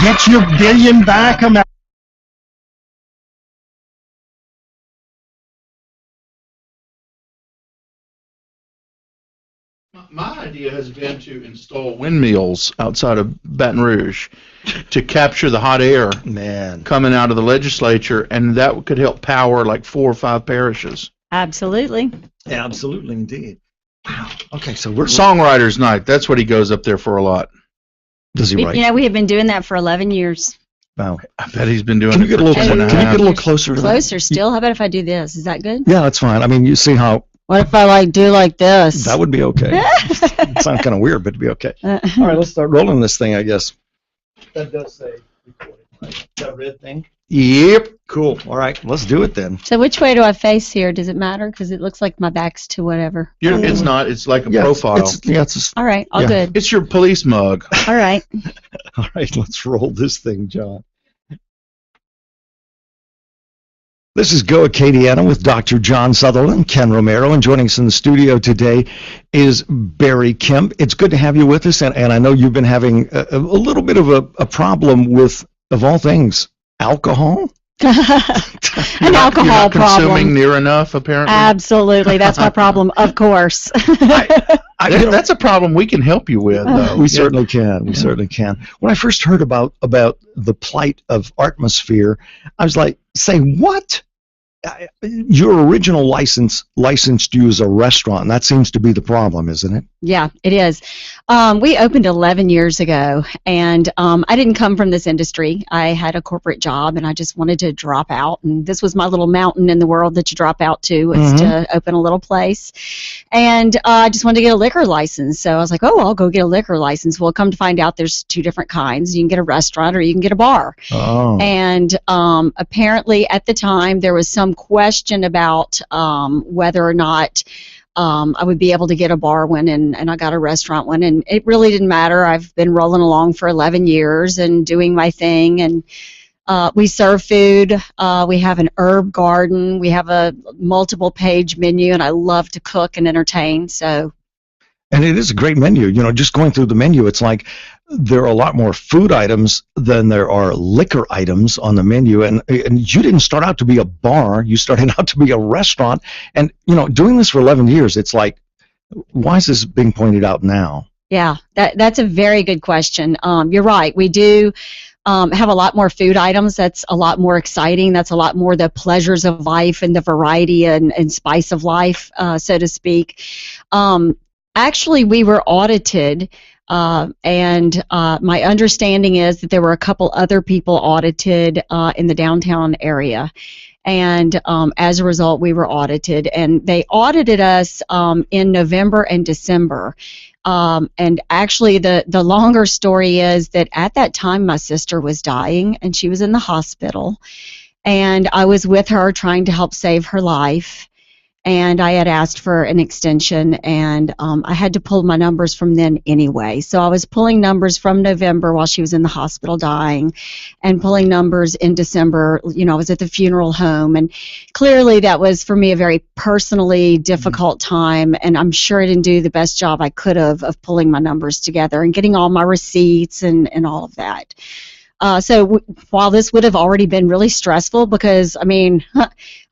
Get your billion back, America. My idea has been to install windmills outside of Baton Rouge to capture the hot air coming out of the legislature, and that could help power like 4 or 5 parishes. Absolutely. Absolutely, indeed. Wow. Okay, so we're Songwriters Night. That's what he goes up there for a lot. Does he write? You know, we have been doing that for 11 years. Wow. I bet he's been doing Can it you get for a 10 little, and a can you half. get a little closer to that? Closer still? How about if I do this? Is that good? Yeah, that's fine. I mean, you see how What if I like do like this? that would be okay. It sounds kind of weird, but it'd be okay. All right, let's start rolling this thing, I guess. That does say recording, right? That red thing? Yep. Cool. All right, let's do it then. So which way do I face here? Does it matter? Because it looks like my back's to whatever. It's not. It's like a Yeah, profile. it's All right, all Yeah. good. It's your police mug. All right. all right, let's roll this thing, John. This is Go Acadiana with Dr. John Sutherland, Ken Romero, and joining us in the studio today is Barry Kemp. It's good to have you with us, and I know you've been having a little bit of a problem with, of all things, alcohol? An alcohol You're not consuming problem. near enough, apparently. Absolutely. That's my problem, of course. That's a problem we can help you with, though. We certainly can. We certainly can. When I first heard about the plight of Artmosphere, I was like, say what? Your original license licensed you as a restaurant, and that seems to be the problem, isn't it? Yeah, it is. We opened 11 years ago, and I didn't come from this industry. I had a corporate job, and I just wanted to drop out, and this was my little mountain in the world that you drop out to, was to open a little place. And I just wanted to get a liquor license, so I was like, oh, I'll go get a liquor license. Well, come to find out there's 2 different kinds. You can get a restaurant or you can get a bar. Oh. And apparently at the time there was some question about whether or not I would be able to get a bar one, and I got a restaurant one, and it really didn't matter. I've been rolling along for 11 years and doing my thing, and we serve food. We have an herb garden. We have a multiple page menu, and I love to cook and entertain. So. And it is a great menu. You know, just going through the menu, it's like there are a lot more food items than there are liquor items on the menu. And you didn't start out to be a bar. You started out to be a restaurant. And, you know, doing this for 11 years, it's like, why is this being pointed out now? Yeah, that's a very good question. You're right. We do have a lot more food items. That's a lot more exciting. That's a lot more the pleasures of life and the variety and spice of life, so to speak. Actually, we were audited, and my understanding is that there were a couple other people audited in the downtown area. And as a result, we were audited. And they audited us in November and December. And actually, the longer story is that at that time, my sister was dying, and she was in the hospital. And I was with her trying to help save her life. And I had asked for an extension, and I had to pull my numbers from then anyway. So I was pulling numbers from November while she was in the hospital dying, and pulling numbers in December. You know, I was at the funeral home, and clearly that was for me a very personally difficult time, and I'm sure I didn't do the best job I could have of pulling my numbers together and getting all my receipts and all of that. So while this would have already been really stressful, because, I mean,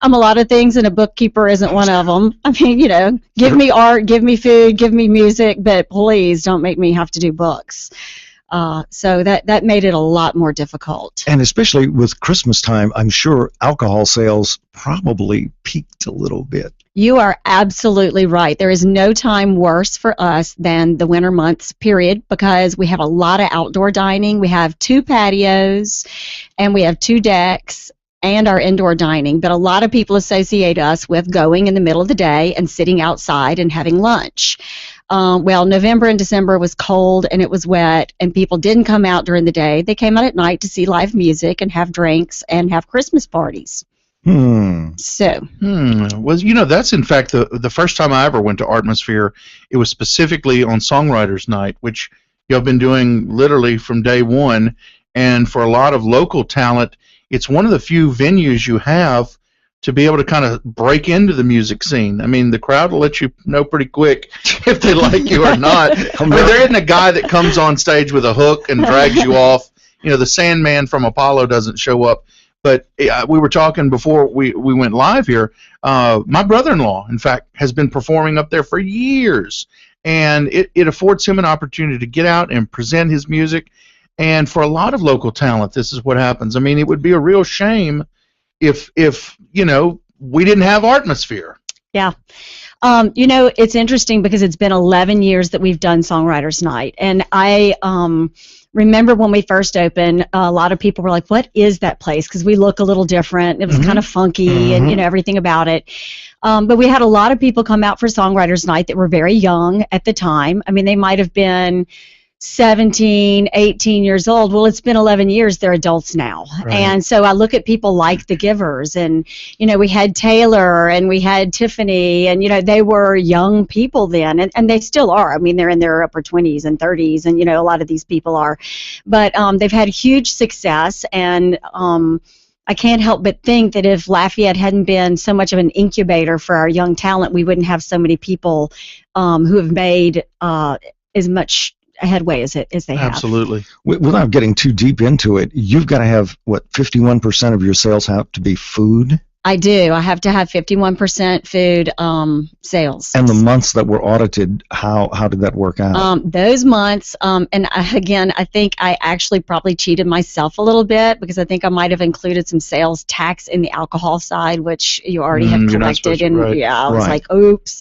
I'm a lot of things, and a bookkeeper isn't one of them. I mean, you know, give me art, give me food, give me music, but please don't make me have to do books. So that made it a lot more difficult. And especially with Christmas time, I'm sure alcohol sales probably peaked a little bit. You are absolutely right. There is no time worse for us than the winter months, period, because we have a lot of outdoor dining. We have 2 patios, and we have 2 decks, and our indoor dining. But a lot of people associate us with going in the middle of the day and sitting outside and having lunch. Well, November and December was cold and it was wet, and people didn't come out during the day. They came out at night to see live music and have drinks and have Christmas parties. So. Well, you know, that's in fact the first time I ever went to Artmosphere. It was specifically on Songwriters Night, which you've been doing literally from day one. And for a lot of local talent, it's one of the few venues you have to be able to kind of break into the music scene. I mean, the crowd will let you know pretty quick if they like you or not. I mean, there isn't a guy that comes on stage with a hook and drags you off the Sandman from Apollo doesn't show up. But we were talking before we went live here. My brother-in-law, in fact, has been performing up there for years, and it affords him an opportunity to get out and present his music. And for a lot of local talent, this is what happens. I mean, it would be a real shame if we didn't have Artmosphere. Yeah. It's interesting because it's been 11 years that we've done Songwriters Night. And I remember when we first opened, a lot of people were like, what is that place? Because we look a little different. It was kind of funky and, everything about it. But we had a lot of people come out for Songwriters Night that were very young at the time. I mean, they might have been 17, 18 years old. Well, it's been 11 years. They're adults now. Right. And so I look at people like the Givers, and, we had Taylor and we had Tiffany, and, they were young people then, and they still are. I mean, they're in their upper 20s and 30s, and, a lot of these people are. But they've had huge success, and I can't help but think that if Lafayette hadn't been so much of an incubator for our young talent, we wouldn't have so many people who have made as much headway as they have. Absolutely. Without getting too deep into it, you've got to have, 51% of your sales have to be food? I do. I have to have 51% food sales. And the months that were audited, how did that work out? Those months, and again, I think I actually probably cheated myself a little bit because I think I might have included some sales tax in the alcohol side, which you already have collected. And right. Yeah, I was like, oops.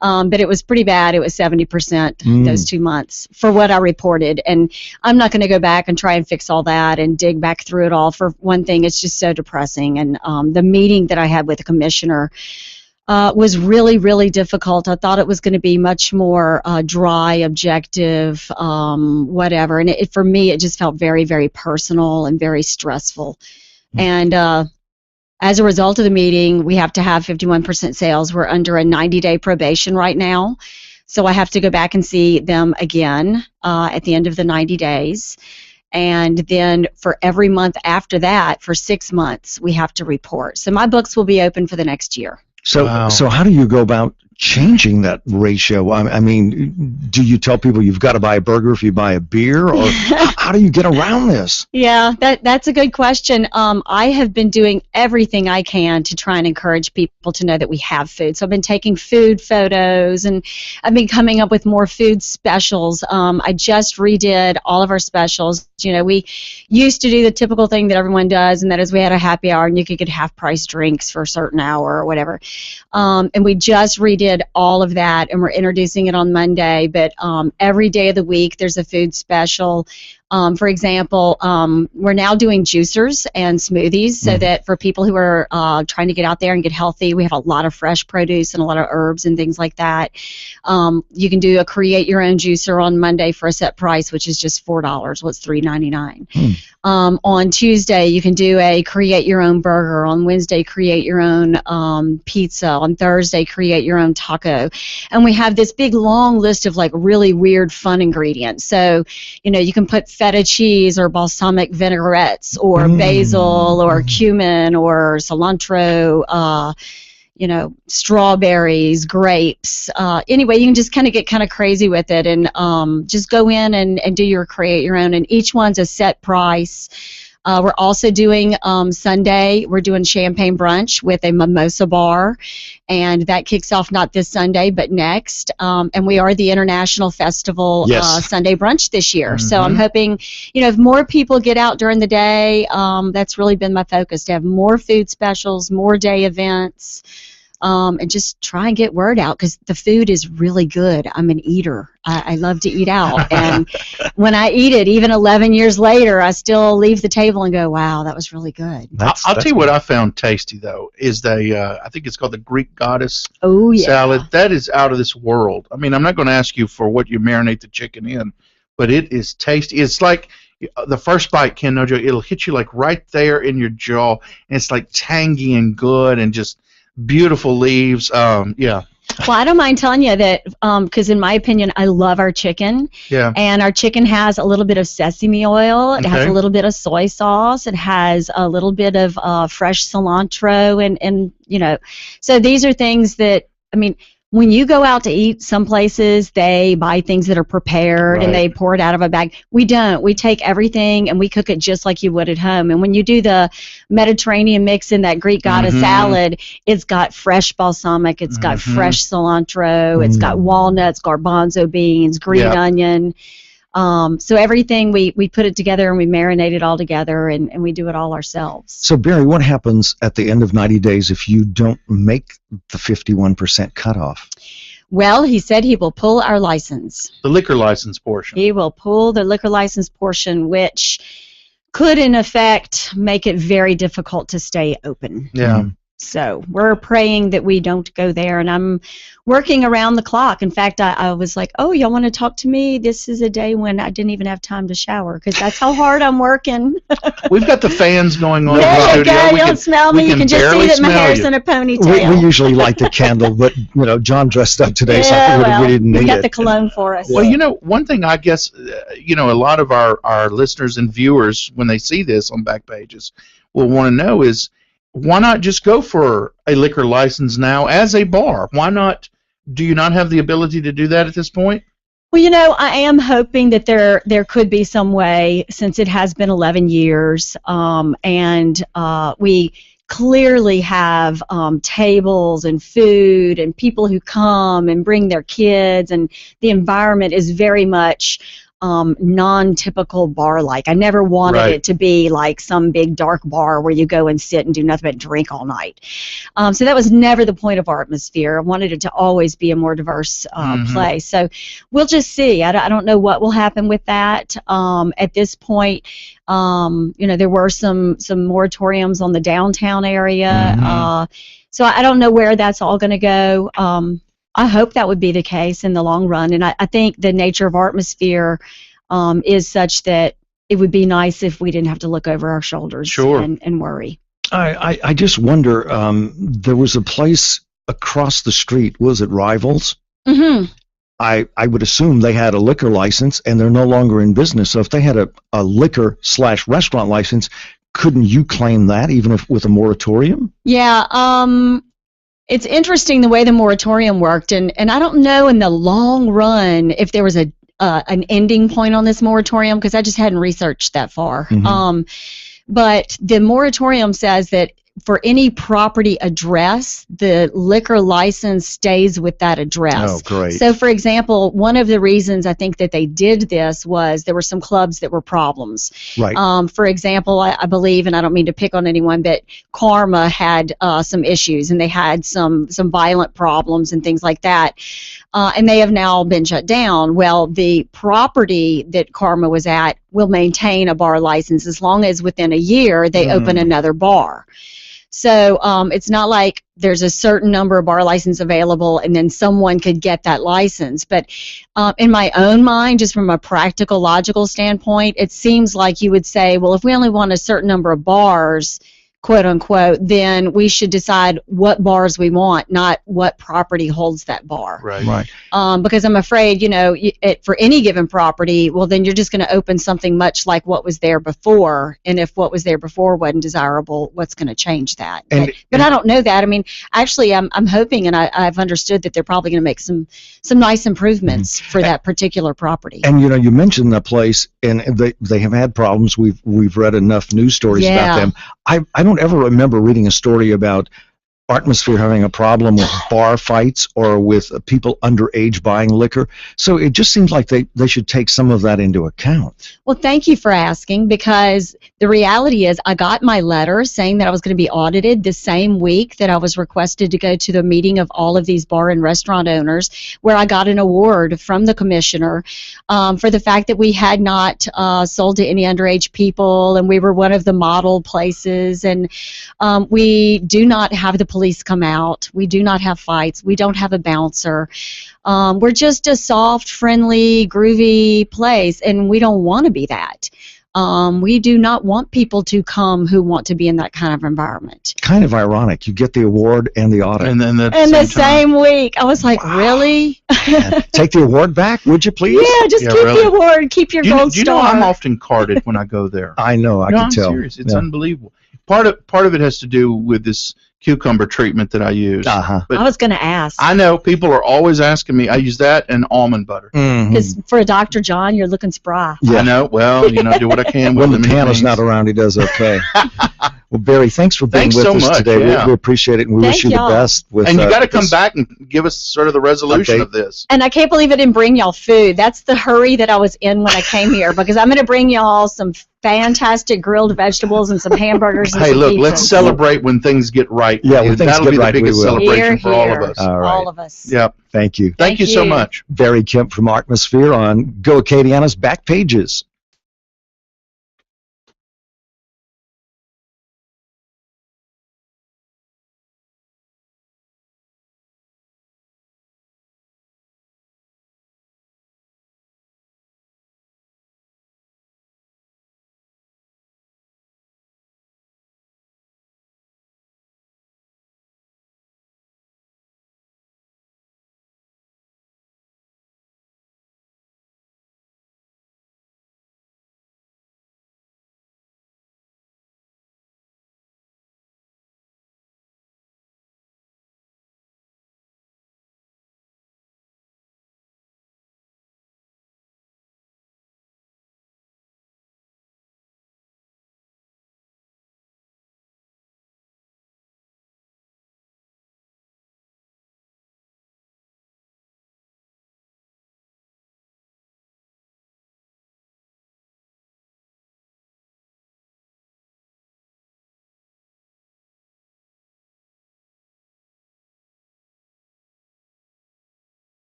But it was pretty bad. It was 70% those 2 months for what I reported. And I'm not going to go back and try and fix all that and dig back through it all. For one thing, it's just so depressing. And the meeting that I had with the commissioner was really, really difficult. I thought it was going to be much more dry, objective, whatever. And for me, it just felt very, very personal and very stressful. And as a result of the meeting, we have to have 51% sales. We're under a 90-day probation right now. So I have to go back and see them again at the end of the 90 days. And then for every month after that, for 6 months, we have to report. So my books will be open for the next year. So, So how do you go about changing that ratio? I mean, do you tell people you've got to buy a burger if you buy a beer, or how do you get around this? Yeah, that's a good question. I have been doing everything I can to try and encourage people to know that we have food. So I've been taking food photos, and I've been coming up with more food specials. I just redid all of our specials. We used to do the typical thing that everyone does, and that is we had a happy hour, and you could get half-price drinks for a certain hour or whatever. And we just redid all of that, and we're introducing it on Monday. But every day of the week, there's a food special. For example, we're now doing juicers and smoothies so that for people who are trying to get out there and get healthy, we have a lot of fresh produce and a lot of herbs and things like that. You can do a create your own juicer on Monday for a set price, which is just $4. Well, it's $3.99. On Tuesday, you can do a create your own burger. On Wednesday, create your own pizza. On Thursday, create your own taco. And we have this big long list of like really weird fun ingredients. So, you can put feta cheese or balsamic vinaigrettes or basil or cumin or cilantro, strawberries, grapes. Anyway, you can just kind of get kind of crazy with it and just go in and do your create your own. And each one's a set price. We're also doing Sunday, we're doing champagne brunch with a mimosa bar, and that kicks off not this Sunday, but next. And we are the International Festival Sunday brunch this year. So I'm hoping, if more people get out during the day, that's really been my focus, to have more food specials, more day events. And just try and get word out, because the food is really good. I'm an eater. I love to eat out. And when I eat it, even 11 years later, I still leave the table and go, wow, that was really good. I'll tell you what I found tasty, though, is I think it's called the Greek goddess salad. That is out of this world. I mean, I'm not going to ask you for what you marinate the chicken in, but it is tasty. It's like the first bite, Ken, no joke, it'll hit you like right there in your jaw, and it's like tangy and good and just beautiful leaves. Well, I don't mind telling you that because in my opinion, I love our chicken. Yeah. And our chicken has a little bit of sesame oil. It has a little bit of soy sauce. It has a little bit of fresh cilantro. And so these are things that, when you go out to eat, some places they buy things that are prepared Right. and they pour it out of a bag. We don't. We take everything and we cook it just like you would at home. And when you do the Mediterranean mix in that Greek goddess salad, it's got fresh balsamic, it's got fresh cilantro, it's got walnuts, garbanzo beans, green onion. So everything, we put it together and we marinate it all together and we do it all ourselves. So, Barry, what happens at the end of 90 days if you don't make the 51% cutoff? Well, he said he will pull our license. The liquor license portion. He will pull the liquor license portion, which could, in effect, make it very difficult to stay open. Yeah. So we're praying that we don't go there, and I'm working around the clock. In fact, I was like, oh, y'all want to talk to me? This is a day when I didn't even have time to shower because that's how hard I'm working. We've got the fans going on in the There you studio. go. We You can- don't smell we me. You can just barely see that my smell hair's you. in a ponytail. We usually light the candle, but, John dressed up today, so I figured we didn't we need got it. the cologne for us. Well, one thing I guess, a lot of our listeners and viewers, when they see this on Backpages, will want to know is, why not just go for a liquor license now as a bar? Why not? Do you not have the ability to do that at this point? Well, I am hoping that there could be some way, since it has been 11 years, and we clearly have tables and food and people who come and bring their kids, and the environment is very much non-typical bar-like. I never wanted it to be like some big dark bar where you go and sit and do nothing but drink all night. So that was never the point of Artmosphere. I wanted it to always be a more diverse place. So we'll just see. I don't know what will happen with that. At this point, there were some moratoriums on the downtown area. So I don't know where that's all going to go. I hope that would be the case in the long run, and I think the nature of Artmosphere is such that it would be nice if we didn't have to look over our shoulders and worry. I just wonder, there was a place across the street, was it Rivals? Mm-hmm. I would assume they had a liquor license, and they're no longer in business, so if they had a liquor/restaurant license, couldn't you claim that even if with a moratorium? Yeah, it's interesting the way the moratorium worked, and I don't know in the long run if there was an ending point on this moratorium because I just hadn't researched that far. But the moratorium says that for any property address, the liquor license stays with that address. Oh, great. So, for example, one of the reasons I think that they did this was there were some clubs that were problems. Right. For example, I believe, and I don't mean to pick on anyone, but Karma had some issues, and they had some violent problems and things like that. And they have now been shut down. Well, the property that Karma was at will maintain a bar license as long as within a year they open another bar. So it's not like there's a certain number of bar licenses available and then someone could get that license. But in my own mind, just from a practical, logical standpoint, it seems like you would say, well, if we only want a certain number of bars, quote unquote, then we should decide what bars we want, not what property holds that bar. Right. Because I'm afraid, for any given property, well, then you're just going to open something much like what was there before. And if what was there before wasn't desirable, what's going to change that? But I don't know that. I mean, actually, I'm hoping, and I've understood that they're probably going to make some nice improvements for that particular property. And you mentioned the place, and they have had problems. We've read enough news stories about them. I don't ever remember reading a story about Artmosphere having a problem with bar fights or with people underage buying liquor. So it just seems like they should take some of that into account. Well, thank you for asking, because the reality is I got my letter saying that I was going to be audited the same week that I was requested to go to the meeting of all of these bar and restaurant owners, where I got an award from the commissioner for the fact that we had not sold to any underage people, and we were one of the model places, and we do not have the police come out. We do not have fights. We don't have a bouncer. We're just a soft, friendly, groovy place, and we don't want to be that. We do not want people to come who want to be in that kind of environment. Kind of ironic. You get the award and the audit. And then in the same week. I was like, really? Take the award back, would you please? Yeah, just keep the award. Keep your gold star. I'm often carded when I go there. I know. I can I'm tell. serious. It's unbelievable. part of it has to do with this cucumber treatment that I use. But I was going to ask. I know people are always asking me. I use that and almond butter. Because for a Dr. John, you're looking spry. Yeah. I know. Well, do what I can with when the many Tana's things. not around, he does okay. Well, Barry, thanks for being Thanks with so us much, today. yeah. We appreciate it, and we Thank wish you y'all. the best. With And you got to come this. back and give us sort of the resolution Okay. of this. And I can't believe I didn't bring y'all food. That's the hurry that I was in when I came here, because I'm going to bring y'all some fantastic grilled vegetables and some hamburgers and Hey, some look, pizza. let's celebrate when things get right. Yeah, when things That'll get be right, the we biggest will. celebration Here, for all of here. us. All right. All of us. Yeah. Thank you. Thank you so you. much. Barry Kemp from Artmosphere on Go Acadiana's Back Pages.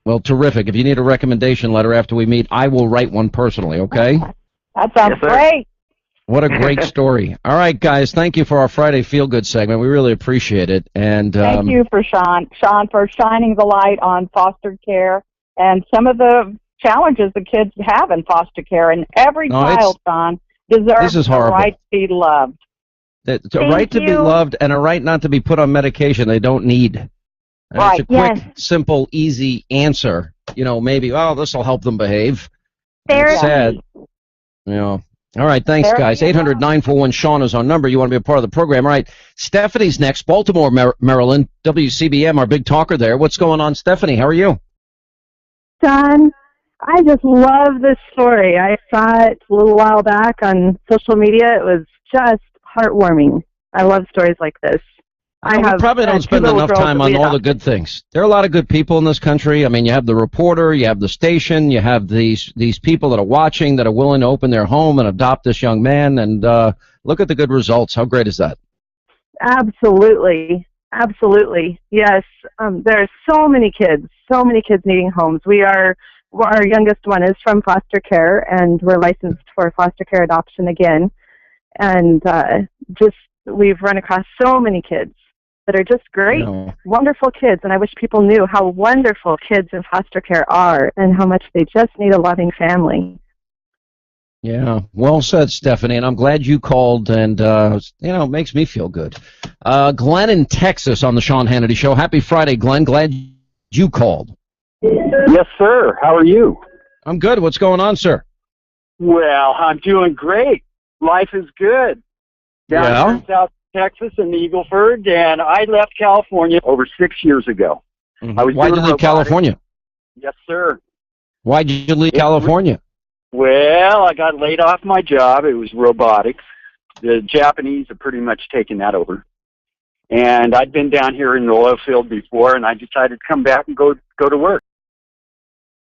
Well, terrific. If you need a recommendation letter after we meet, I will write one personally, okay? That sounds great. What a great story. All right, guys, thank you for our Friday Feel Good segment. We really appreciate it. And Thank you for Sean, for shining the light on foster care and some of the challenges the kids have in foster care. And every child, Sean, deserves this is the horrible. right to be loved. It's a right to be loved and a right not to be put on medication they don't need. Right, It's a quick, simple, easy answer. Maybe, this will help them behave. It's sad. All right, thanks, guys. 800-941-SEAN is our number. You want to be a part of the program. All right, Stephanie's next, Baltimore, Maryland, WCBM, our big talker there. What's going on, Stephanie? How are you? John, I just love this story. I saw it a little while back on social media. It was just heartwarming. I love stories like this. We probably don't spend enough time on all the good things. There are a lot of good people in this country. I mean, you have the reporter, you have the station, you have these people that are watching, that are willing to open their home and adopt this young man, and look at the good results. How great is that? Absolutely. Absolutely. Yes. There's so many kids needing homes. Our youngest one is from foster care, and we're licensed for foster care adoption again. And we've run across so many kids that are just great, wonderful kids. And I wish people knew how wonderful kids in foster care are and how much they just need a loving family. Yeah, well said, Stephanie, and I'm glad you called, and, it makes me feel good. Glenn in Texas on the Sean Hannity Show. Happy Friday, Glenn. Glad you called. Yes, sir. How are you? I'm good. What's going on, sir? Well, I'm doing great. Life is good. Down here in South Texas in Eagle Ford, and I left California over 6 years ago. Mm-hmm. I was Why'd you doing leave robotics. California? Yes, sir. Why'd you leave California? Well, I got laid off my job. It was robotics. The Japanese have pretty much taken that over. And I'd been down here in the oil field before, and I decided to come back and go to work.